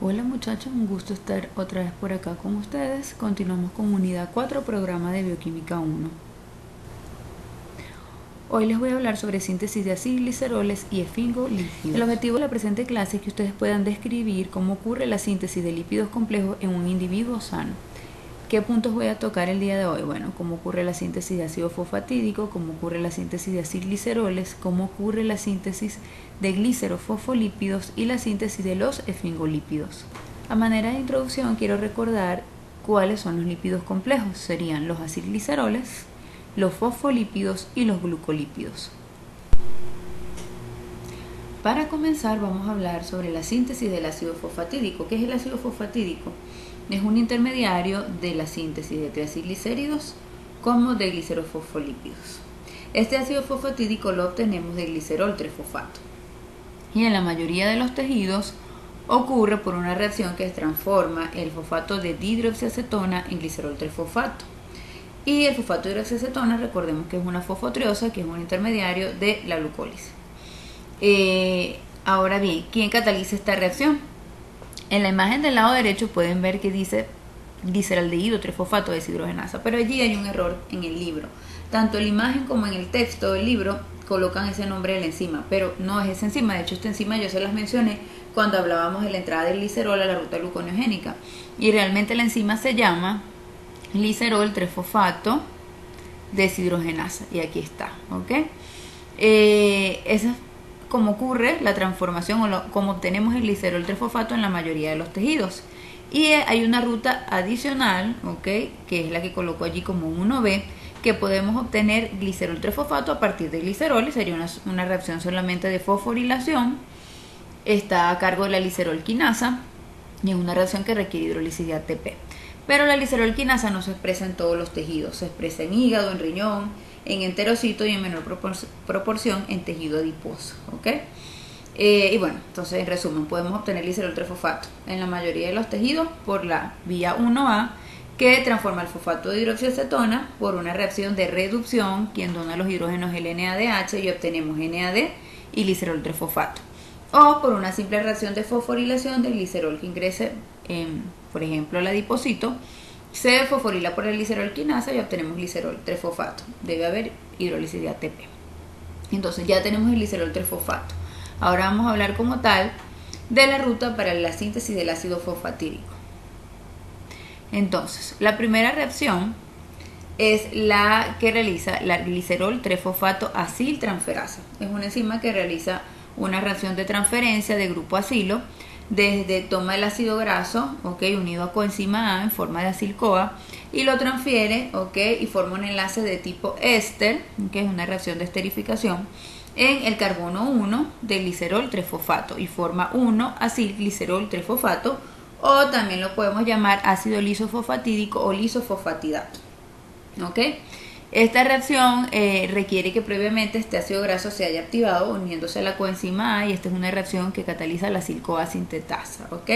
Hola muchachos, un gusto estar otra vez por acá con ustedes. Continuamos con unidad 4, programa de bioquímica 1. Hoy les voy a hablar sobre síntesis de acilgliceroles y esfingolípidos. El objetivo de la presente clase es que ustedes puedan describir cómo ocurre la síntesis de lípidos complejos en un individuo sano. ¿Qué puntos voy a tocar el día de hoy? Bueno, cómo ocurre la síntesis de ácido fosfatídico, cómo ocurre la síntesis de acilgliceroles, cómo ocurre la síntesis de glicerofosfolípidos y la síntesis de los esfingolípidos. A manera de introducción quiero recordar cuáles son los lípidos complejos. Serían los acilgliceroles, los fosfolípidos y los glucolípidos. Para comenzar vamos a hablar sobre la síntesis del ácido fosfatídico. ¿Qué es el ácido fosfatídico? Es un intermediario de la síntesis de triacilglicéridos como de glicerofosfolípidos. Este ácido fosfatídico lo obtenemos del glicerol 3-fosfato. Y en la mayoría de los tejidos ocurre por una reacción que transforma el fosfato de dihidroxiacetona en glicerol 3-fosfato. Y el fosfato de hidroxiacetona, recordemos que es una fosfotriosa, que es un intermediario de la glucólisis. Ahora bien, ¿quién cataliza esta reacción? En la imagen del lado derecho pueden ver que dice gliceraldehído 3-fosfato deshidrogenasa, pero allí hay un error en el libro. Tanto en la imagen como en el texto del libro colocan ese nombre de la enzima, pero no es esa enzima. De hecho, esta enzima yo se las mencioné cuando hablábamos de la entrada del glicerol a la ruta gluconeogénica. Y realmente la enzima se llama glicerol 3-fosfato deshidrogenasa. Y aquí está, ¿ok? Esa es como ocurre la transformación o como obtenemos el glicerol 3-fosfato en la mayoría de los tejidos. Y hay una ruta adicional, ¿ok?, que es la que coloco allí como un 1B, que podemos obtener glicerol 3-fosfato a partir de glicerol, y sería una reacción solamente de fosforilación. Está a cargo de la glicerol quinasa y es una reacción que requiere hidrólisis de ATP. Pero la glicerol quinasa no se expresa en todos los tejidos, se expresa en hígado, en riñón, en enterocito y en menor proporción en tejido adiposo, ¿ok? Y bueno, entonces en resumen, podemos obtener glicerol 3-fosfato en la mayoría de los tejidos por la vía 1A, que transforma el fosfato de hidroxiacetona por una reacción de reducción, quien dona los hidrógenos el NADH y obtenemos NAD y glicerol 3-fosfato. O por una simple reacción de fosforilación del glicerol que ingrese por ejemplo, el adipocito, se fosforila por el glicerol quinasa y obtenemos glicerol 3-fosfato. Debe haber hidrólisis de ATP. Entonces ya tenemos el glicerol 3-fosfato. Ahora vamos a hablar como tal de la ruta para la síntesis del ácido fosfatídico. Entonces, la primera reacción es la que realiza la glicerol 3-fosfato aciltransferasa. Es una enzima que realiza una reacción de transferencia de grupo acilo desde toma el ácido graso, ¿okay?, unido a coenzima A en forma de acil-CoA, y lo transfiere, ¿okay?, y forma un enlace de tipo éster, que es una reacción de esterificación, en el carbono 1 del glicerol 3-fosfato y forma 1-acilglicerol 3-fosfato, o también lo podemos llamar ácido lisofosfatídico o lisofosfatidato, ¿ok? Esta reacción requiere que previamente este ácido graso se haya activado uniéndose a la coenzima A, y esta es una reacción que cataliza la acil-CoA sintetasa, ¿ok?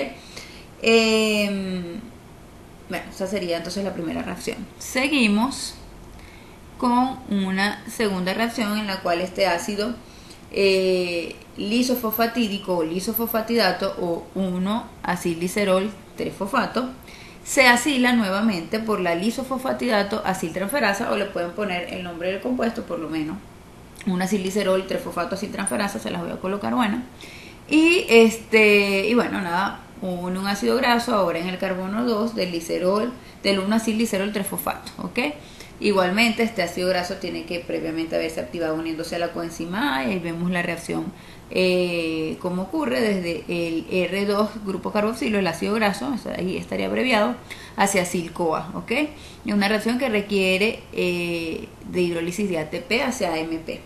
Bueno, esa sería entonces la primera reacción. Seguimos con una segunda reacción en la cual este ácido lisofosfatídico o lisofosfatidato o 1-acilglicerol 3-fosfato se acila nuevamente por la lisofosfatidato aciltransferasa, o le pueden poner el nombre del compuesto por lo menos, un acilglicerol 3-fosfato aciltransferasa, se las voy a colocar buena. Y bueno, nada, un ácido graso ahora en el carbono 2 del 1-acilglicerol 3-fosfato, ¿ok? Igualmente este ácido graso tiene que previamente haberse activado uniéndose a la coenzima A, y ahí vemos la reacción como ocurre desde el R2 grupo carboxilo, el ácido graso, ahí estaría abreviado, hacia acil-CoA, ¿ok? Es una reacción que requiere de hidrólisis de ATP hacia AMP,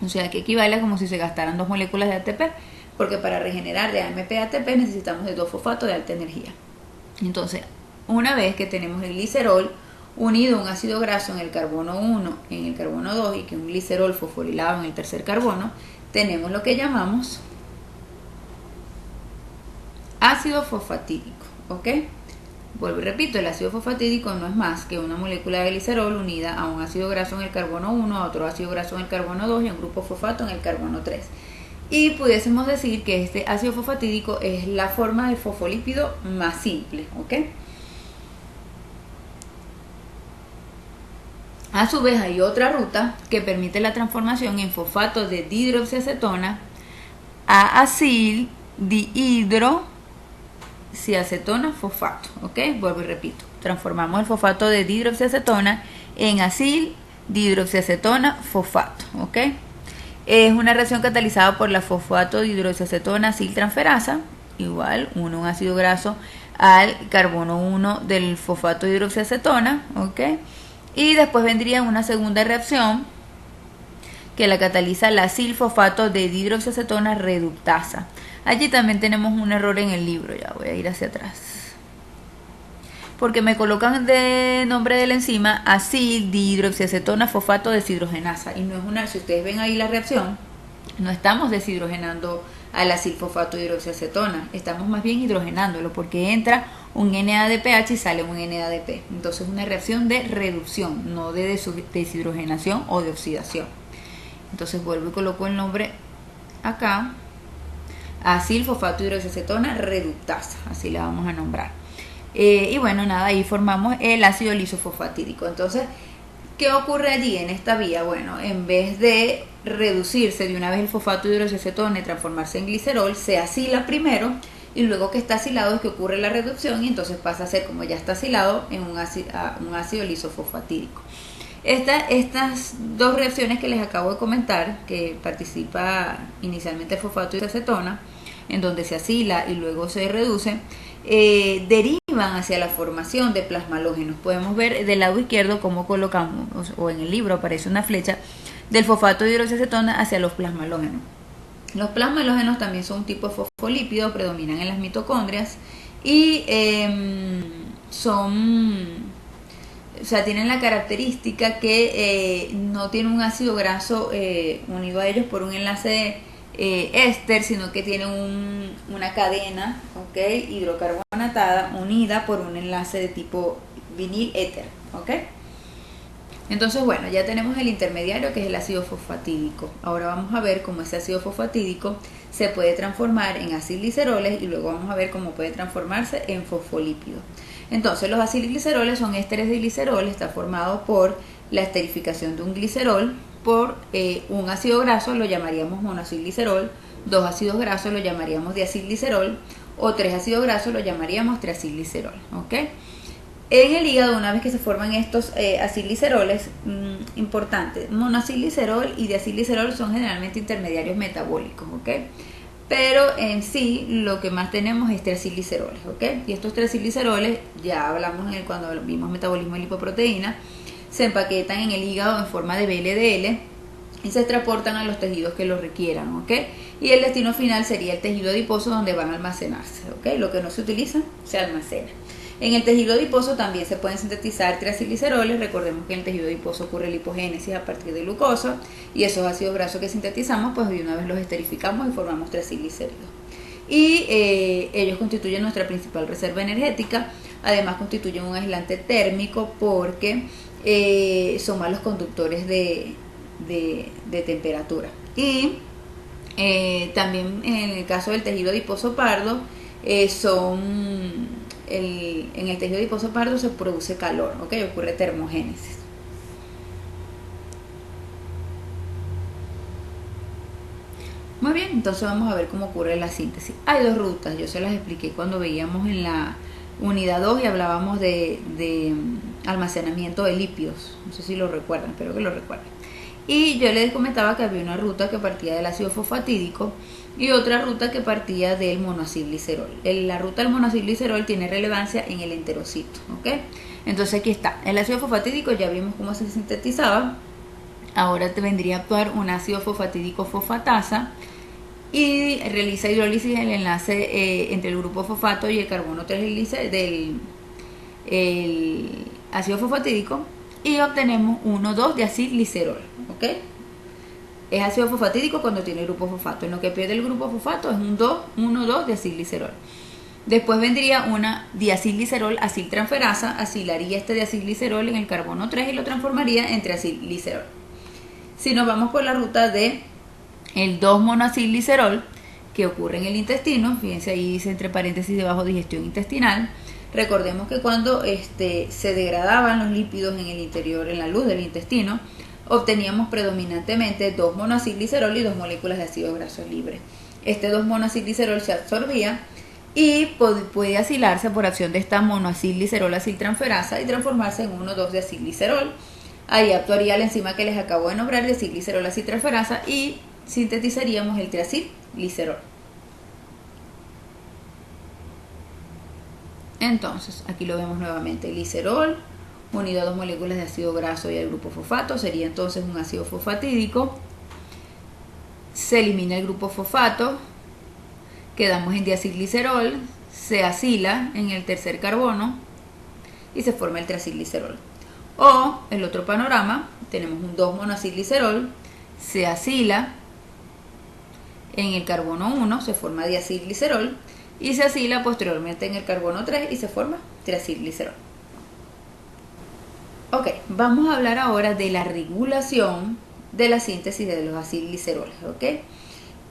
o sea que equivale a como si se gastaran 2 moléculas de ATP, porque para regenerar de AMP a ATP necesitamos de 2 fosfatos de alta energía. Entonces, una vez que tenemos el glicerol unido a un ácido graso en el carbono 1, en el carbono 2, y que un glicerol fosforilado en el tercer carbono, tenemos lo que llamamos ácido fosfatídico, ¿ok? Vuelvo y repito, el ácido fosfatídico no es más que una molécula de glicerol unida a un ácido graso en el carbono 1, a otro ácido graso en el carbono 2 y a un grupo fosfato en el carbono 3. Y pudiésemos decir que este ácido fosfatídico es la forma de fosfolípido más simple, ¿ok? A su vez hay otra ruta que permite la transformación en fosfato de dihidroxiacetona a acil dihidroxiacetona fosfato, ¿ok? Vuelvo y repito, transformamos el fosfato de dihidroxiacetona en acil dihidroxiacetona fosfato, ¿ok? Es una reacción catalizada por la fosfato dihidroxiacetona aciltransferasa, igual un ácido graso al carbono 1 del fosfato de hidroxiacetona, ¿ok? Y después vendría una segunda reacción que la cataliza la acilfosfato de dihidroxiacetona reductasa. Allí también tenemos un error en el libro, ya voy a ir hacia atrás, porque me colocan de nombre de la enzima acil dihidroxiacetona fosfato deshidrogenasa, y no es una, si ustedes ven ahí la reacción, no estamos deshidrogenando al acilfosfato de hidroxiacetona, estamos más bien hidrogenándolo, porque entra un NADPH y sale un NADP. Entonces es una reacción de reducción, no de deshidrogenación o de oxidación. Entonces vuelvo y coloco el nombre acá, acilfosfato de hidroxiacetona reductasa, así la vamos a nombrar. Y bueno, nada, ahí formamos el ácido lisofosfatídico. Entonces, ¿qué ocurre allí en esta vía? Bueno, en vez de reducirse de una vez el fosfato de hidroxiacetona y transformarse en glicerol, se acila primero, y luego que está acilado es que ocurre la reducción, y entonces pasa a ser, como ya está acilado, en un ácido lisofosfatídico. Estas dos reacciones que les acabo de comentar, que participa inicialmente el fosfato de hidroxiacetona, en donde se acila y luego se reduce, derivan hacia la formación de plasmalógenos. Podemos ver del lado izquierdo cómo colocamos, o en el libro aparece una flecha del fosfato de hidroxiacetona hacia los plasmalógenos. Los plasmalógenos también son un tipo de fosfolípido, predominan en las mitocondrias y tienen la característica que no tienen un ácido graso unido a ellos por un enlace éster, sino que tienen una cadena, ¿okay?, hidrocarbonatada unida por un enlace de tipo vinil éter, ¿ok? Entonces, bueno, ya tenemos el intermediario, que es el ácido fosfatídico. Ahora vamos a ver cómo ese ácido fosfatídico se puede transformar en acilgliceroles, y luego vamos a ver cómo puede transformarse en fosfolípidos. Entonces, los acilgliceroles son ésteres de glicerol, está formado por la esterificación de un glicerol por un ácido graso, lo llamaríamos monoacilglicerol, dos ácidos grasos lo llamaríamos diacilglicerol, o tres ácidos grasos lo llamaríamos triacilglicerol, ¿ok? En el hígado, una vez que se forman estos acilgliceroles, importante, monoacilglicerol y diacilglicerol son generalmente intermediarios metabólicos, ¿ok? Pero en sí lo que más tenemos es triacilgliceroles, ¿ok? Y estos triacilgliceroles, ya hablamos cuando vimos metabolismo de lipoproteína, se empaquetan en el hígado en forma de VLDL y se transportan a los tejidos que lo requieran, ¿ok? Y el destino final sería el tejido adiposo, donde van a almacenarse, ¿ok? Lo que no se utiliza se almacena. En el tejido adiposo también se pueden sintetizar triacilgliceroles. Recordemos que en el tejido adiposo ocurre lipogénesis a partir de glucosa, y esos ácidos grasos que sintetizamos, pues de una vez los esterificamos y formamos triacilglicéridos. Y ellos constituyen nuestra principal reserva energética. Además constituyen un aislante térmico porque son malos conductores de temperatura. Y también en el caso del tejido adiposo pardo, en el tejido adiposo pardo se produce calor, ¿ok? Ocurre termogénesis. Muy bien, entonces vamos a ver cómo ocurre la síntesis. Hay dos rutas, yo se las expliqué cuando veíamos en la unidad 2 y hablábamos de almacenamiento de lípidos. No sé si lo recuerdan, espero que lo recuerden. Y yo les comentaba que había una ruta que partía del ácido fosfatídico y otra ruta que partía del monoacilglicerol. La ruta del monoacilglicerol tiene relevancia en el enterocito, ¿ok? Entonces aquí está, el ácido fosfatídico ya vimos cómo se sintetizaba. Ahora te vendría a actuar un ácido fosfatídico fosfatasa y realiza hidrólisis del enlace entre el grupo fosfato y el carbono 3 del ácido fosfatídico, y obtenemos 1,2 diacilglicerol, ¿ok? Es ácido fosfatídico cuando tiene grupo fosfato. En lo que pierde el grupo fosfato es 1,2 diacilglicerol. Después vendría una diacilglicerol aciltransferasa, asilaría este diacilglicerol en el carbono 3 y lo transformaría en triacilglicerol. Si nos vamos por la ruta de el 2-monoacilglicerol, que ocurre en el intestino. Fíjense ahí dice entre paréntesis debajo digestión intestinal. Recordemos que cuando se degradaban los lípidos en el interior, en la luz del intestino, obteníamos predominantemente 2-monoacilglicerol y 2 moléculas de ácidos grasos libres. Este 2-monoacilglicerol se absorbía y puede asilarse por acción de esta monoacilglicerol aciltransferasa y transformarse en 1,2-deacilglicerol. Ahí actuaría la enzima que les acabo de nombrar, deacilglicerol aciltransferasa, y sintetizaríamos el triacilglicerol. Entonces, aquí lo vemos nuevamente, glicerol unido a 2 moléculas de ácido graso y al grupo fosfato, sería entonces un ácido fosfatídico. Se elimina el grupo fosfato, quedamos en diacilglicerol, se acila en el tercer carbono y se forma el triacilglicerol. O el otro panorama, tenemos un 2-monoacilglicerol, se acila en el carbono 1, se forma diacilglicerol, y se acila posteriormente en el carbono 3 y se forma triacilglicerol. Ok, vamos a hablar ahora de la regulación de la síntesis de los acilgliceroles, ¿ok?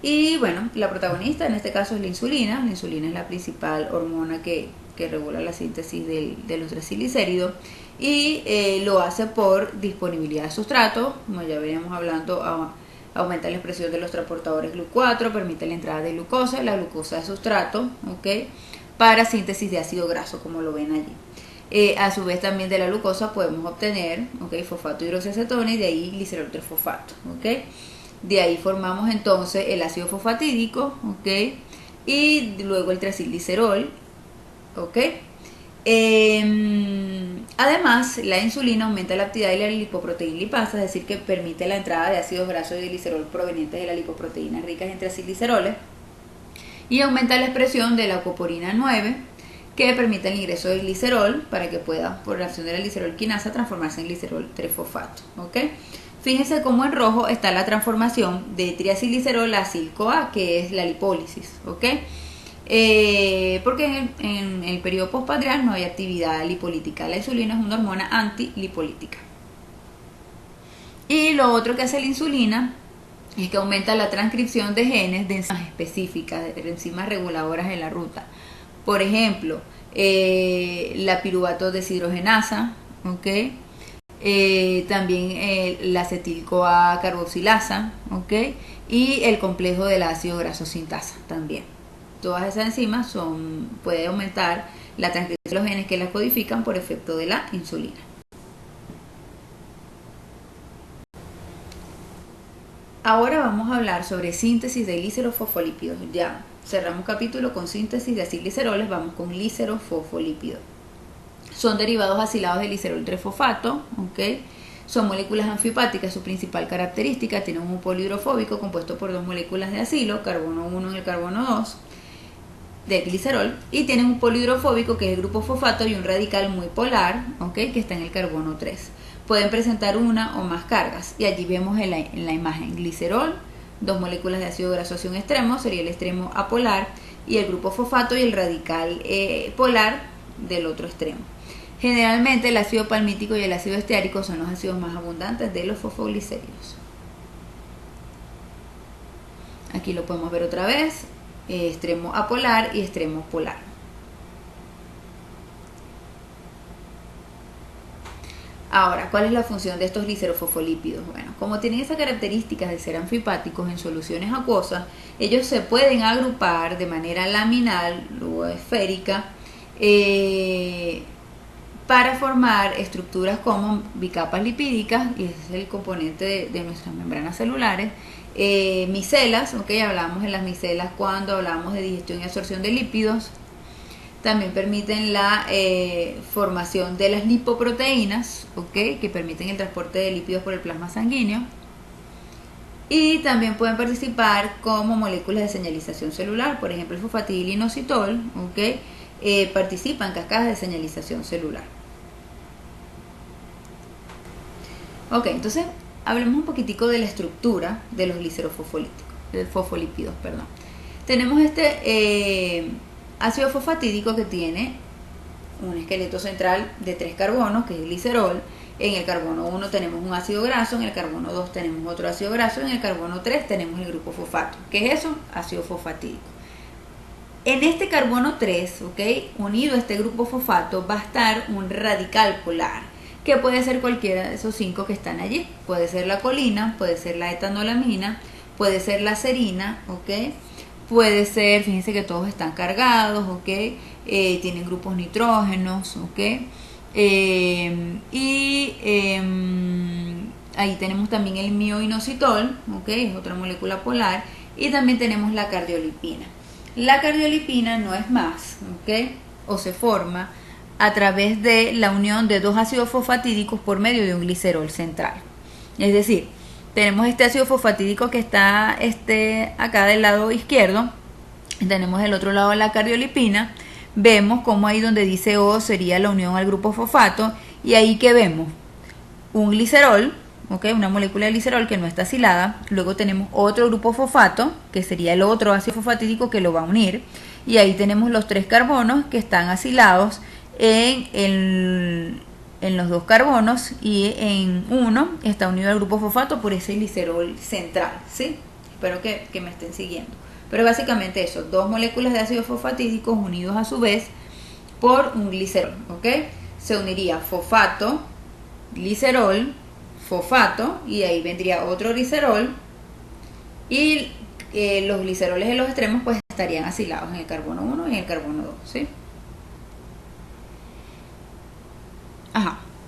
Y bueno, la protagonista en este caso es la insulina. La insulina es la principal hormona que regula la síntesis de los triglicéridos, y lo hace por disponibilidad de sustrato, como ya veníamos hablando. Aumenta la expresión de los transportadores GLUT4, permite la entrada de glucosa, la glucosa de sustrato, ¿okay? Para síntesis de ácido graso, como lo ven allí. A su vez también de la glucosa podemos obtener, ¿okay?, fosfato hidroxiacetona, y de ahí glicerol 3-fosfato, ¿okay? De ahí formamos entonces el ácido fosfatídico, ¿okay?, y luego el triacilglicerol, ¿okay? Además, la insulina aumenta la actividad de la lipoproteína lipasa, es decir, que permite la entrada de ácidos grasos y de glicerol provenientes de las lipoproteínas ricas en triacilgliceroles, y aumenta la expresión de la coporina 9, que permite el ingreso del glicerol para que pueda, por la acción de la glicerol quinasa, transformarse en glicerol 3-fosfato, ¿okay? Fíjense cómo en rojo está la transformación de triacilglicerol a acil-CoA, que es la lipólisis, ¿okay? Porque en el periodo postprandial no hay actividad lipolítica. La insulina es una hormona antilipolítica. Y lo otro que hace la insulina es que aumenta la transcripción de genes de enzimas específicas, de enzimas reguladoras en la ruta. Por ejemplo, la piruvato deshidrogenasa, ¿okay? También la acetil-CoA carboxilasa, ¿okay? Y el complejo del ácido graso sintasa también. Todas esas enzimas pueden aumentar la transcripción de los genes que las codifican por efecto de la insulina. Ahora vamos a hablar sobre síntesis de glicerofosfolípidos. Ya cerramos capítulo con síntesis de acilgliceroles, vamos con glicerofosfolípidos. Son derivados acilados del glicerol 3-fosfato, ¿okay? Son moléculas anfipáticas. Su principal característica, tienen un polo hidrofóbico compuesto por 2 moléculas de acilo, carbono 1 en el carbono 2 del glicerol, y tienen un polo hidrofóbico que es el grupo fosfato y un radical muy polar, ¿okay?, que está en el carbono 3. Pueden presentar una o más cargas, y allí vemos en la imagen glicerol, 2 moléculas de ácido graso hacia un extremo, sería el extremo apolar, y el grupo fosfato y el radical polar del otro extremo. Generalmente el ácido palmítico y el ácido esteárico son los ácidos más abundantes de los fosfoglicéridos. Aquí lo podemos ver otra vez, extremo apolar y extremo polar. Ahora, ¿cuál es la función de estos glicerofosfolípidos? Bueno, como tienen esa característica de ser anfipáticos en soluciones acuosas, ellos se pueden agrupar de manera laminal o esférica para formar estructuras como bicapas lipídicas, y ese es el componente de nuestras membranas celulares. Micelas, ¿okay? Hablamos en las micelas cuando hablamos de digestión y absorción de lípidos. También permiten la formación de las lipoproteínas, ¿okay?, que permiten el transporte de lípidos por el plasma sanguíneo. Y también pueden participar como moléculas de señalización celular, por ejemplo el fosfatidilinositol, ¿okay?, participa en cascadas de señalización celular. Ok, entonces hablemos un poquitico de la estructura de los glicerofosfolípidos. Tenemos este ácido fosfatídico que tiene un esqueleto central de 3 carbonos, que es el glicerol, En el carbono 1 tenemos un ácido graso, en el carbono 2 tenemos otro ácido graso, en el carbono 3 tenemos el grupo fosfato. ¿Qué es eso? Ácido fosfatídico. En este carbono 3, unido a este grupo fosfato, va a estar un radical polar, que puede ser cualquiera de esos 5 que están allí. Puede ser la colina, puede ser la etanolamina, puede ser la serina, puede ser, fíjense que todos están cargados, tienen grupos nitrógenos, ahí tenemos también el mioinositol, es otra molécula polar, y también tenemos la cardiolipina. La cardiolipina no es más, o se forma a través de la unión de dos ácidos fosfatídicos por medio de un glicerol central. Es decir, tenemos este ácido fosfatídico que está acá del lado izquierdo, tenemos del otro lado la cardiolipina. Vemos como ahí donde dice O sería la unión al grupo fosfato, y ahí que vemos un glicerol, una molécula de glicerol que no está acilada. Luego tenemos otro grupo fosfato, que sería el otro ácido fosfatídico que lo va a unir, y ahí tenemos los 3 carbonos que están acilados en los 2 carbonos, y en uno está unido al grupo fosfato por ese glicerol central, ¿sí? Espero que me estén siguiendo. Pero básicamente eso, 2 moléculas de ácidos fosfatídicos unidos a su vez por un glicerol, Se uniría fosfato, glicerol, fosfato, y ahí vendría otro glicerol, y los gliceroles en los extremos pues estarían acilados en el carbono 1 y en el carbono 2, ¿sí?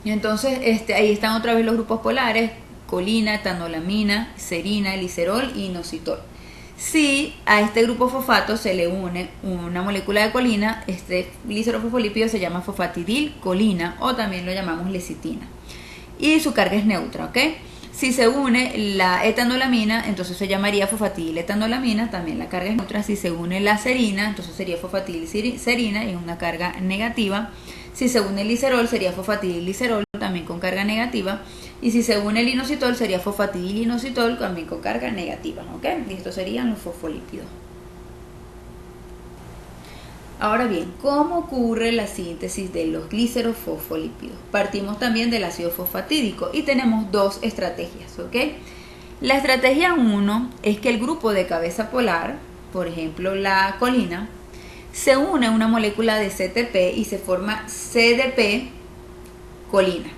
Y entonces ahí están otra vez los grupos polares: colina, etanolamina, serina, glicerol y inositol. Si a este grupo fosfato se le une una molécula de colina, este glicerofosfolípido se llama fosfatidilcolina, o también lo llamamos lecitina, y su carga es neutra, Si se une la etanolamina, entonces se llamaría fosfatidiletonolamina, también la carga es neutra. Si se une la serina, entonces sería fosfatidilserina y es una carga negativa. Si se une el glicerol, sería fosfatidilglicerol, también con carga negativa. Y si se une el inositol, sería fosfatidilinositol, también con carga negativa, Y estos serían los fosfolípidos. Ahora bien, ¿cómo ocurre la síntesis de los glicerofosfolípidos? Partimos también del ácido fosfatídico y tenemos 2 estrategias, La estrategia 1 es que el grupo de cabeza polar, por ejemplo la colina, se une a una molécula de CTP y se forma CDP colina,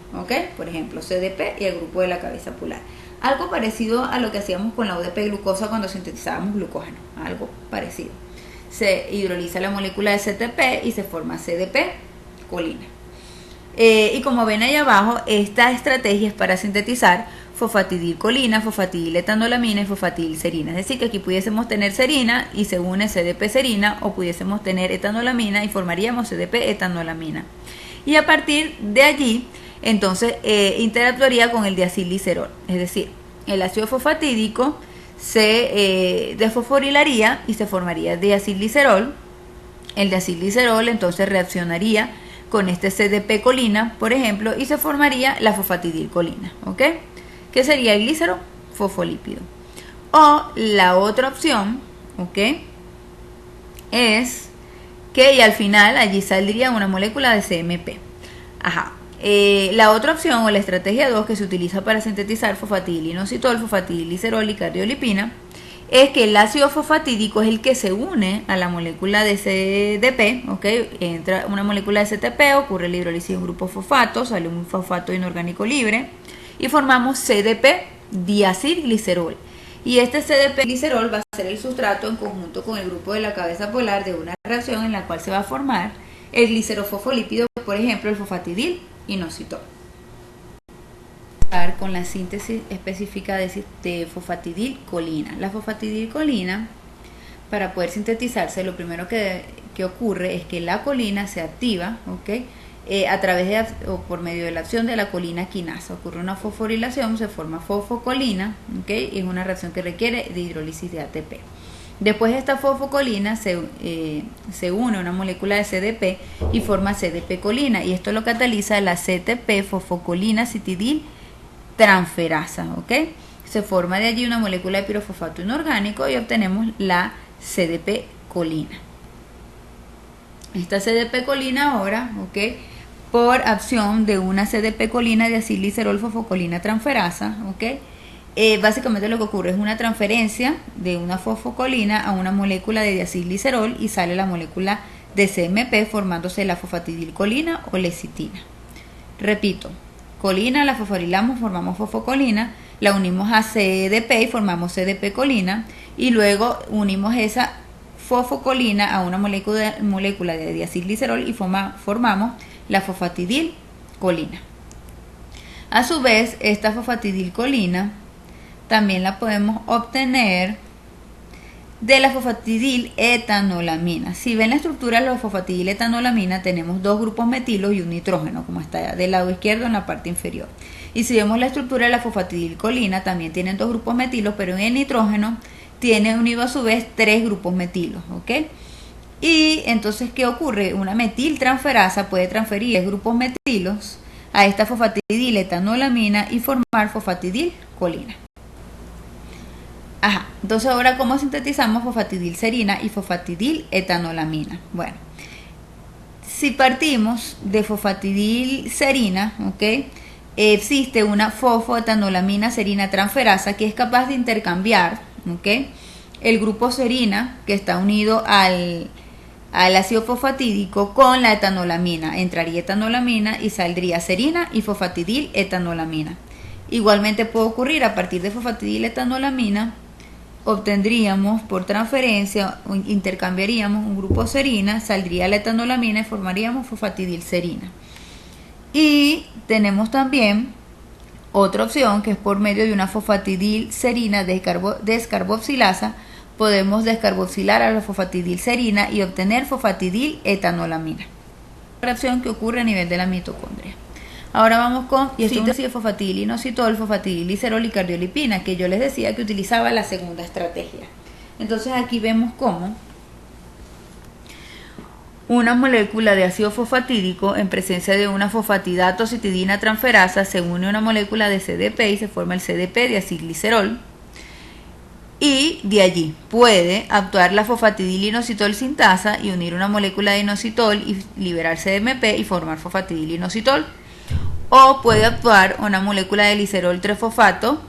Por ejemplo, CDP y el grupo de la cabeza polar. Algo parecido a lo que hacíamos con la UDP glucosa cuando sintetizábamos glucógeno, algo parecido. Se hidroliza la molécula de CTP y se forma CDP colina. Y como ven ahí abajo, esta estrategia es para sintetizar fosfatidilcolina, fosfatidiletonolamina y fosfatidilserina. Es decir, que aquí pudiésemos tener serina y se une CDP serina, o pudiésemos tener etanolamina y formaríamos CDP etanolamina. Y a partir de allí, entonces, interactuaría con el diacilglicerol. Es decir, el ácido fosfatídico se desfosforilaría y se formaría diacilglicerol. El diacilglicerol entonces reaccionaría con este CDP colina, por ejemplo, y se formaría la fosfatidilcolina, que sería el glicerofosfolípido. O la otra opción, es que y al final allí saldría una molécula de CMP. La otra opción, o la estrategia 2, que se utiliza para sintetizar fosfatidilinositol, fosfatidilglicerol y cardiolipina, es que el ácido fosfatídico es el que se une a la molécula de CDP, entra una molécula de CTP, ocurre la hidrólisis de un grupo fosfato, sale un fosfato inorgánico libre y formamos CDP diacilglicerol. Y este CDP glicerol va a ser el sustrato en conjunto con el grupo de la cabeza polar de una reacción en la cual se va a formar el glicerofosfolípido, por ejemplo el fosfatidilinositol. Con la síntesis específica de fosfatidilcolina. La fosfatidilcolina, para poder sintetizarse, lo primero que ocurre es que la colina se activa, a través o por medio de la acción de la colina quinasa. Ocurre una fosforilación, se forma fosfocolina, y es una reacción que requiere de hidrólisis de ATP. Después de esta fosfocolina se une a una molécula de CDP y forma CDP-colina, y esto lo cataliza la CTP-fosfocolina citidil transferasa, Se forma de allí una molécula de pirofosfato inorgánico y obtenemos la CDP-colina. Esta CDP-colina ahora, por acción de una CDP-colina de acilglicerol fosfocolina transferasa, ¿ok? Básicamente lo que ocurre es una transferencia de una fosfocolina a una molécula de diacilglicerol y sale la molécula de CMP formándose la fosfatidilcolina o lecitina. Repito, colina la fosforilamos, formamos fosfocolina, la unimos a CDP y formamos CDP-colina y luego unimos esa fosfocolina a una molécula de diacilglicerol y formamos la fosfatidilcolina. A su vez, esta fosfatidilcolina también la podemos obtener de la fosfatidiletonolamina. Si ven la estructura de la fosfatidiletonolamina, tenemos dos grupos metilos y un nitrógeno, como está del lado izquierdo en la parte inferior. Y si vemos la estructura de la fosfatidilcolina, también tienen dos grupos metilos, pero en el nitrógeno tiene unido a su vez tres grupos metilos, ¿ok? Y entonces, ¿qué ocurre? Una metiltransferasa puede transferir grupos metilos a esta fosfatidiletonolamina y formar fosfatidilcolina. Ajá, entonces ahora, ¿cómo sintetizamos fosfatidilserina y fosfatidiletonolamina? Bueno, si partimos de fosfatidilserina, ¿ok? Existe una fosfoetanolamina serina transferasa que es capaz de intercambiar, ¿ok?, el grupo serina que está unido al ácido fosfatídico con la etanolamina. Entraría etanolamina y saldría serina y fosfatidiletonolamina. Igualmente puede ocurrir a partir de fosfatidiletonolamina, obtendríamos por transferencia, intercambiaríamos un grupo serina, saldría la etanolamina y formaríamos fosfatidilserina. Y tenemos también otra opción que es por medio de una fosfatidilserina descarboxilasa, podemos descarboxilar a la fosfatidilserina y obtener fosfatidiletonolamina. Reacción que ocurre a nivel de la mitocondria. Ahora vamos con síntesis de fosfatidilinositol, fosfatidilglicerol y cardiolipina, que yo les decía que utilizaba la segunda estrategia. Entonces aquí vemos cómo una molécula de ácido fosfatídico en presencia de una fosfatidatocidina transferasa se une a una molécula de CDP y se forma el CDP de acilglicerol. Y de allí puede actuar la fosfatidilinositol sintasa y unir una molécula de inositol y liberar CDMP y formar fosfatidilinositol. O puede actuar una molécula de glicerol 3-fosfato,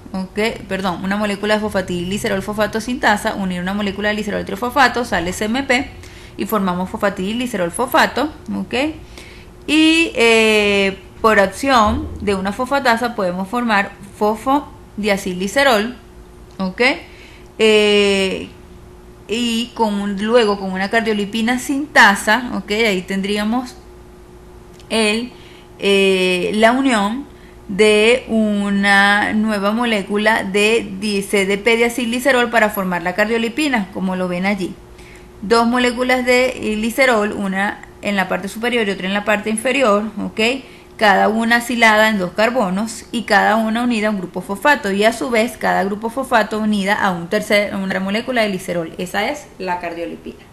una molécula de fosfatidilglicerol fosfato sintasa, unir una molécula de glicerol 3-fosfato, sale CMP y formamos fosfatidilglicerol fosfato, y por acción de una fosfatasa podemos formar fosfodiacilglicerol, y luego con una cardiolipina sintasa, ahí tendríamos la unión de una nueva molécula de CDP de acilglicerol para formar la cardiolipina, como lo ven allí. Dos moléculas de glicerol, una en la parte superior y otra en la parte inferior, cada una asilada en dos carbonos y cada una unida a un grupo fosfato, y a su vez cada grupo fosfato unida a una molécula de glicerol. Esa es la cardiolipina.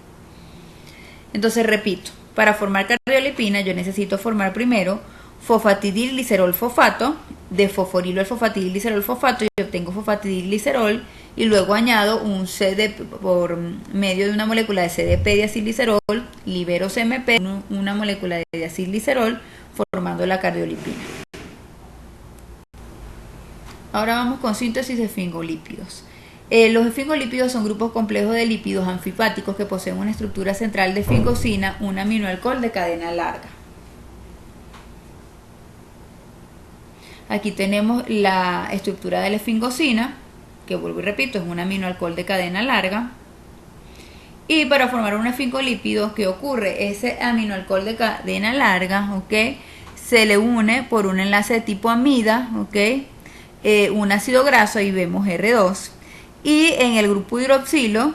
Entonces repito, para formar cardiolipina yo necesito formar primero fosfatidilglicerol fosfato, de fosforilo al fosfatidilglicerol fosfato y obtengo fosfatidilglicerol, y luego añado un CDP por medio de una molécula de CDP de acilglicerol, libero CMP, una molécula de acilglicerol, formando la cardiolipina. Ahora vamos con síntesis de esfingolípidos. Los esfingolípidos son grupos complejos de lípidos anfipáticos que poseen una estructura central de esfingosina, un aminoalcohol de cadena larga. Aquí tenemos la estructura de la esfingosina, que vuelvo y repito, es un aminoalcohol de cadena larga. Y para formar un esfingolípido, ¿qué ocurre? Ese aminoalcohol de cadena larga, se le une por un enlace de tipo amida, un ácido graso, ahí vemos R2. Y en el grupo hidroxilo,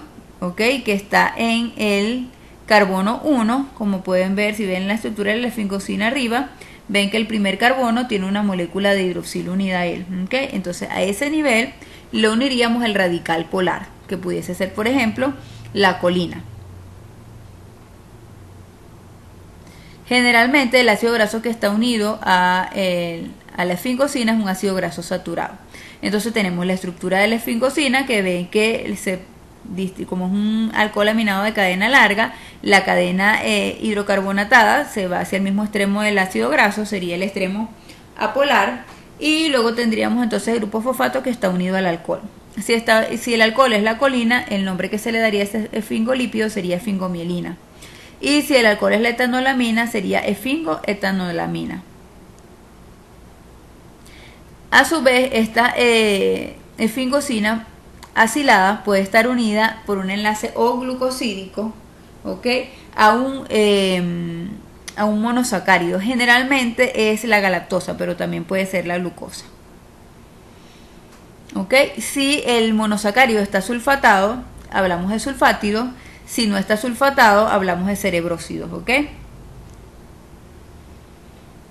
que está en el carbono 1, como pueden ver, si ven la estructura de la esfingosina arriba, ven que el primer carbono tiene una molécula de hidroxilo unida a él. Entonces a ese nivel le uniríamos el radical polar, que pudiese ser, por ejemplo, la colina. Generalmente el ácido graso que está unido a la esfingosina es un ácido graso saturado. Entonces tenemos la estructura de la esfingosina, que ven que como es un alcohol aminado de cadena larga, La cadena hidrocarbonatada se va hacia el mismo extremo del ácido graso, sería el extremo apolar, y luego tendríamos entonces el grupo fosfato que está unido al alcohol. Si el alcohol es la colina, el nombre que se le daría a ese esfingolípido sería esfingomielina. Y si el alcohol es la etanolamina, sería esfingoetanolamina. A su vez, esta esfingosina acilada puede estar unida por un enlace O-glucosídico, ¿ok?, a un monosacárido. Generalmente es la galactosa, pero también puede ser la glucosa. ¿Ok? Si el monosacárido está sulfatado, hablamos de sulfátido. Si no está sulfatado, hablamos de cerebrósidos. ¿Ok?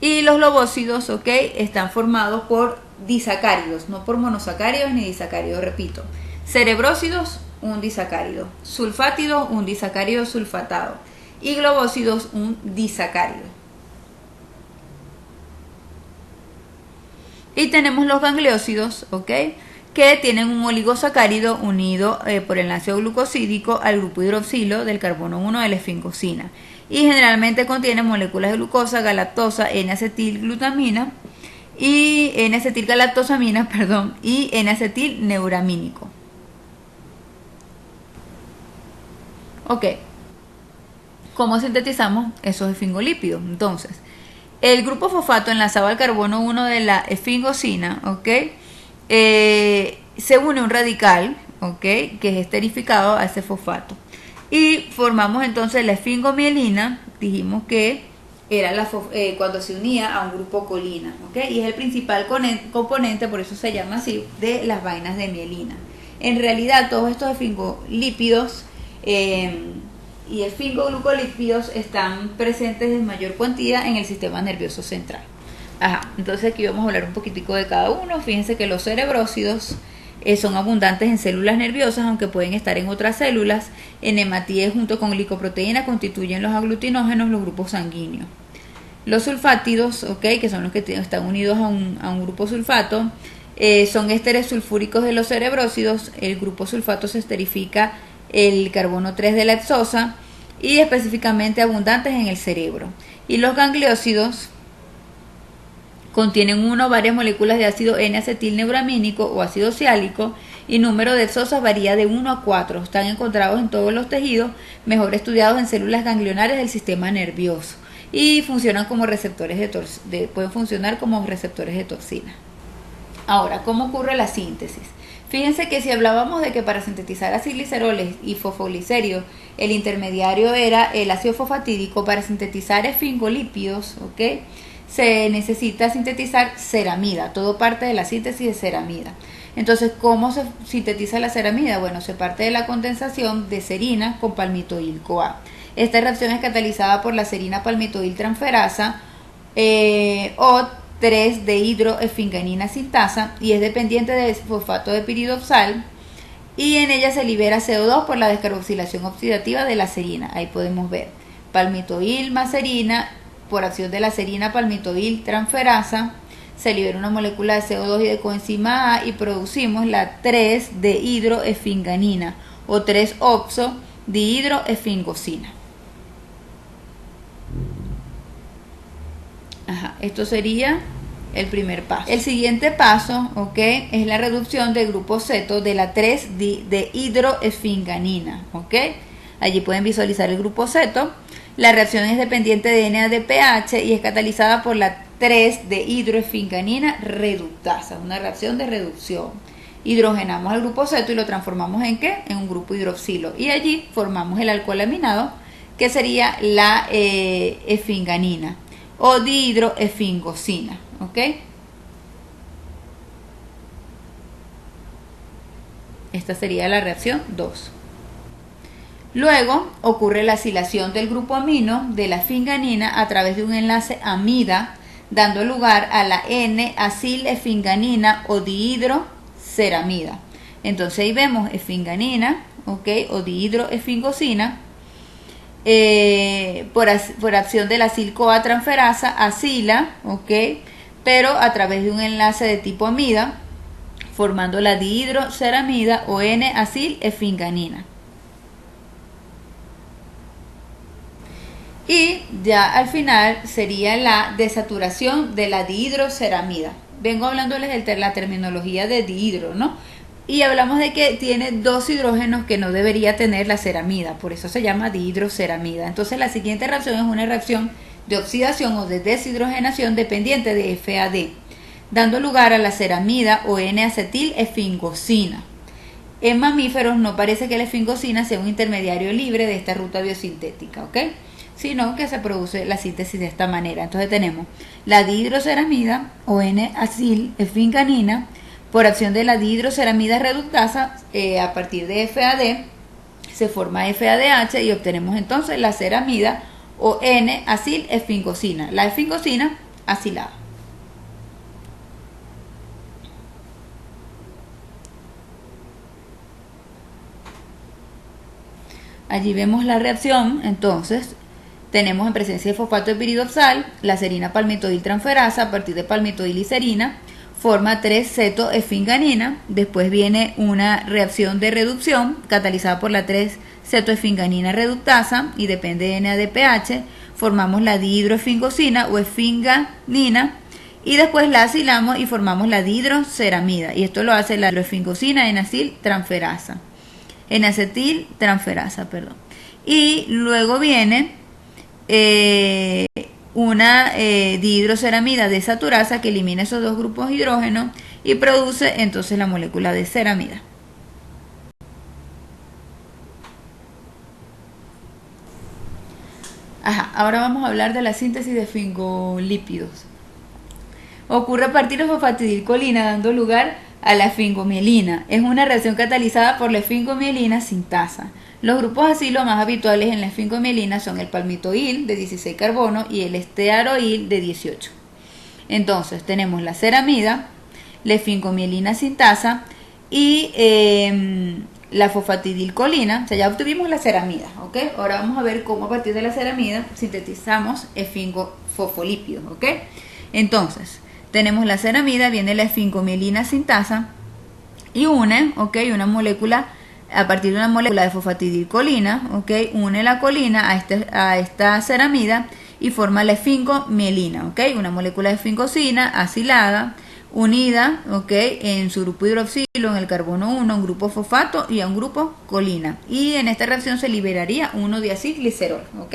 Y los lobócidos, ¿ok?, están formados por disacáridos, no por monosacáridos ni disacáridos, repito. Cerebrósidos, un disacárido. Sulfátido, un disacárido sulfatado. Y globócidos, un disacárido. Y tenemos los gangliósidos, ¿ok?, que tienen un oligosacárido unido por el enlace glucosídico al grupo hidroxilo del carbono 1 de la esfingosina. Y generalmente contienen moléculas de glucosa, galactosa, N-acetilglutamina y N-acetilgalactosamina, y N-acetilneuramínico. Ok, ¿cómo sintetizamos esos esfingolípidos? Entonces, el grupo fosfato enlazado al carbono 1 de la esfingosina, ¿ok?, se une un radical, ¿ok?, que es esterificado a ese fosfato. Y formamos entonces la esfingomielina. Dijimos que era cuando se unía a un grupo colina, ¿ok?, y es el principal componente, por eso se llama así, de las vainas de mielina. En realidad, todos estos esfingolípidos y esfingoglucolípidos están presentes en mayor cuantía en el sistema nervioso central. Entonces aquí vamos a hablar un poquitico de cada uno. Fíjense que los cerebrósidos son abundantes en células nerviosas, aunque pueden estar en otras células. En hematíes junto con glicoproteína constituyen los aglutinógenos, los grupos sanguíneos. Los sulfátidos, que son los que están unidos a un grupo sulfato, son ésteres sulfúricos de los cerebrósidos. El grupo sulfato se esterifica el carbono 3 de la hexosa y específicamente abundantes en el cerebro. Y los gangliósidos contienen una o varias moléculas de ácido N-acetilneuramínico o ácido siálico, y número de hexosas varía de 1 a 4. Están encontrados en todos los tejidos, mejor estudiados en células ganglionares del sistema nervioso, y funcionan como receptores pueden funcionar como receptores de toxina. Ahora, ¿cómo ocurre la síntesis? Fíjense que si hablábamos de que para sintetizar acilgliceroles y fosfoglicéridos el intermediario era el ácido fosfatídico, para sintetizar esfingolípidos, ¿ok?, se necesita sintetizar ceramida. Todo parte de la síntesis de ceramida. Entonces, ¿cómo se sintetiza la ceramida? Bueno, se parte de la condensación de serina con palmitoil-CoA. Esta reacción es catalizada por la serina palmitoil transferasa o 3-dehidroesfinganina sintasa, y es dependiente del fosfato de piridoxal, y en ella se libera CO2 por la descarboxilación oxidativa de la serina. Ahí podemos ver palmitoil más serina. Por acción de la serina palmitoil transferasa se libera una molécula de CO2 y de coenzima A, y producimos la 3-dehidroesfinganina o 3-oxo-dihidroesfingosina. Esto sería el primer paso. El siguiente paso, ¿ok?, es la reducción del grupo ceto de la 3-dehidroesfinganina, ¿ok? Allí pueden visualizar el grupo ceto. La reacción es dependiente de NADPH y es catalizada por la 3-dehidroesfinganina reductasa, una reacción de reducción. Hidrogenamos al grupo ceto y lo transformamos ¿en qué? En un grupo hidroxilo, y allí formamos el alcohol aminado, que sería la esfinganina o dihidroesfingosina, ¿ok? Esta sería la reacción 2. Luego ocurre la acilación del grupo amino de la esfinganina a través de un enlace amida, dando lugar a la N-acilesfinganina o dihidroceramida. Entonces ahí vemos esfinganina, ¿ok?, o dihidroesfingosina, por acción de la acil-CoA transferasa acila, ¿ok?, pero a través de un enlace de tipo amida, formando la dihidroceramida o N-acilesfinganina. Y ya al final sería la desaturación de la dihidroceramida. Vengo hablándoles de la terminología de dihidro, ¿no? Y hablamos de que tiene dos hidrógenos que no debería tener la ceramida, por eso se llama dihidroceramida. Entonces la siguiente reacción es una reacción de oxidación o de deshidrogenación dependiente de FAD, dando lugar a la ceramida o N-acetil-esfingosina. En mamíferos no parece que la esfingosina sea un intermediario libre de esta ruta biosintética, ¿ok? Sino que se produce la síntesis de esta manera. Entonces tenemos la dihidroceramida o N-acil-esfinganina por acción de la dihidroceramida reductasa a partir de FAD se forma FADH y obtenemos entonces la ceramida o N-acil-esfingosina, la esfingosina acilada. Allí vemos la reacción, entonces tenemos en presencia de fosfato de piridoxal la serina palmitoiltransferasa a partir de palmitoilicerina, forma 3-cetoesfinganina, después viene una reacción de reducción catalizada por la 3-cetoesfinganina reductasa y depende de NADPH, formamos la dihidroesfingosina o esfinganina y después la acilamos y formamos la dihidroceramida y esto lo hace la dihidroesfingosina N-acetiltransferasa. Y luego viene una dihidroceramida desaturasa que elimina esos dos grupos hidrógenos y produce entonces la molécula de ceramida. Ahora vamos a hablar de la síntesis de esfingolípidos. Ocurre a partir de fosfatidilcolina dando lugar a la esfingomielina. Es una reacción catalizada por la esfingomielina sintasa. Los grupos acilo más habituales en la esfingomielina son el palmitoil de 16 carbono y el estearoil de 18. Entonces tenemos la ceramida, la esfingomielina sintasa y la fosfatidilcolina. O sea, ya obtuvimos la ceramida, ¿ok? Ahora vamos a ver cómo a partir de la ceramida sintetizamos esfingofosfolípidos, ¿ok? Entonces, tenemos la ceramida, viene la esfingomielina sintasa y une, ¿ok? Una molécula, a partir de una molécula de fosfatidilcolina, ¿ok? Une la colina a esta ceramida y forma la esfingomielina, ¿ok? Una molécula de esfingosina acilada, unida, ¿ok? En su grupo hidroxilo, en el carbono 1, un grupo fosfato y a un grupo colina. Y en esta reacción se liberaría 1-diacilglicerol, ¿ok?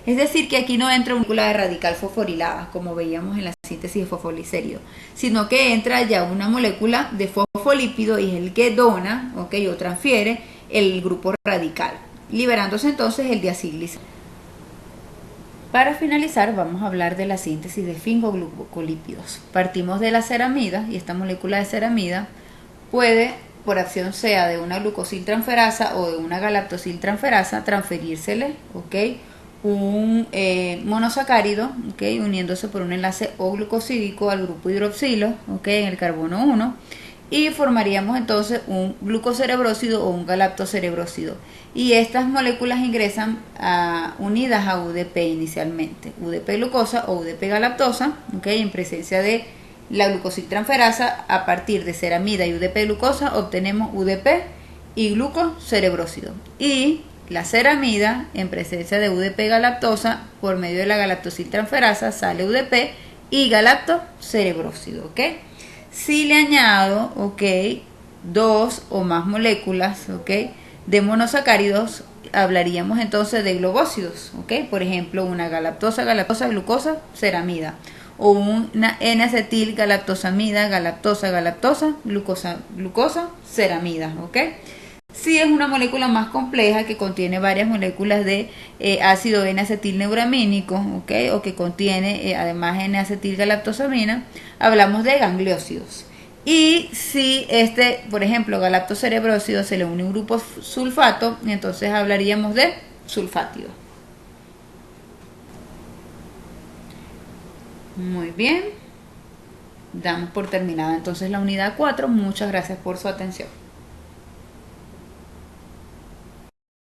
Es decir, que aquí no entra una molécula de radical fosforilada, como veíamos en la síntesis de fosfolicérido, sino que entra ya una molécula de fosfolípido y es el que dona, ¿ok? O transfiere el grupo radical, liberándose entonces el diacilglicerol. Para finalizar, vamos a hablar de la síntesis de esfingoglucolípidos. Partimos de la ceramida y esta molécula de ceramida puede, por acción sea de una glucosiltransferasa o de una galactosiltransferasa, transferírsele, ¿ok? Un monosacárido, ¿okay? Uniéndose por un enlace O-glucosídico al grupo hidroxilo, ¿okay? En el carbono 1 y formaríamos entonces un glucocerebrósido o un galactocerebrósido y estas moléculas ingresan unidas a UDP inicialmente, UDP glucosa o UDP galactosa, ¿okay? En presencia de la glucosiltransferasa a partir de ceramida y UDP glucosa obtenemos UDP y glucocerebrósido y la ceramida, en presencia de UDP galactosa, por medio de la galactosiltransferasa sale UDP y galactocerebrósido, ¿ok? Si le añado, ¿ok? Dos o más moléculas, ¿ok? De monosacáridos, hablaríamos entonces de globósidos, ¿ok? Por ejemplo, una galactosa, glucosa, ceramida. O una N-acetil, galactosamida, galactosa, glucosa, ceramida, ¿ok? Si es una molécula más compleja que contiene varias moléculas de ácido N-acetilneuramínico, ¿okay? O que contiene además N-acetilgalactosamina, hablamos de gangliósidos. Y si por ejemplo, galactocerebrósido se le une un grupo sulfato, entonces hablaríamos de sulfátido. Muy bien. Damos por terminada entonces la unidad 4. Muchas gracias por su atención.